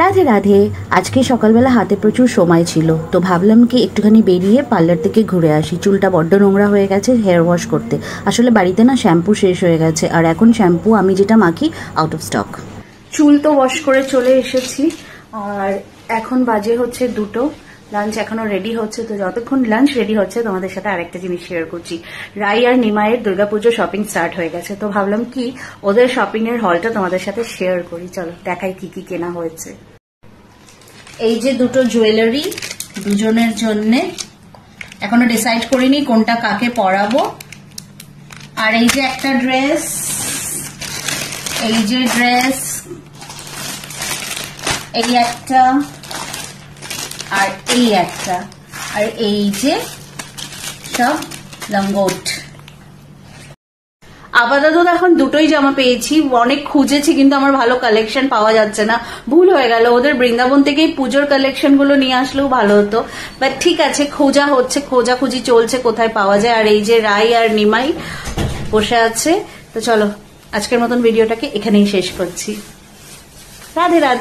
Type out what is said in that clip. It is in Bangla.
রাধে রাধে। আজকে সকালবেলা হাতে প্রচুর সময় ছিল, তো ভাবলাম কি একটুখানি বেরিয়ে পার্লার থেকে ঘুরে আসি। চুলটা বড্ড নোংরা হয়ে গেছে হেয়ার ওয়াশ করতে। আসলে বাড়িতে না শ্যাম্পু শেষ হয়ে গেছে, আর এখন শ্যাম্পু আমি যেটা মাখি আউট অফ স্টক। চুল তো ওয়াশ করে চলে এসেছি, আর এখন বাজে হচ্ছে 2টো। লাঞ্চ এখনো রেডি হচ্ছে, তো যতক্ষণ লাঞ্চ রেডি হচ্ছে তোমাদের সাথে আরেকটা জিনিস শেয়ার করছি। রাই আর নিমাইয়ের দুর্গাপুজো শপিং স্টার্ট হয়ে গেছে, তো ভাবলাম কি ওদের শপিং এর হলটা তোমাদের সাথে শেয়ার করি। চলো দেখাই কি কি কেনা হয়েছে। এই যে 2টো জুয়েলারি দুজনের জন্যে, এখনো ডিসাইড করিনি কোনটা কাকে পরাবো। আর এই যে একটা ড্রেস, এই যে ড্রেস, এই একটা, আর এই একটা, আর এই যে সব লঙ্গোট। আপাতত এখন 2টোই জামা পেয়েছি, অনেক খুঁজেছি কিন্তু আমার ভালো কালেকশন পাওয়া যাচ্ছে না। ভুল হয়ে গেল, ওদের বৃন্দাবন থেকেই পুজোর কালেকশন গুলো নিয়ে আসলেও ভালো হতো, বাট ঠিক আছে, খোঁজা হচ্ছে, খোঁজাখুঁজি চলছে কোথায় পাওয়া যায়। আর এই যে রাই আর নিমাই বসে আছে। তো চলো আজকের মতন ভিডিওটাকে এখানেই শেষ করছি। রাধে রাধে।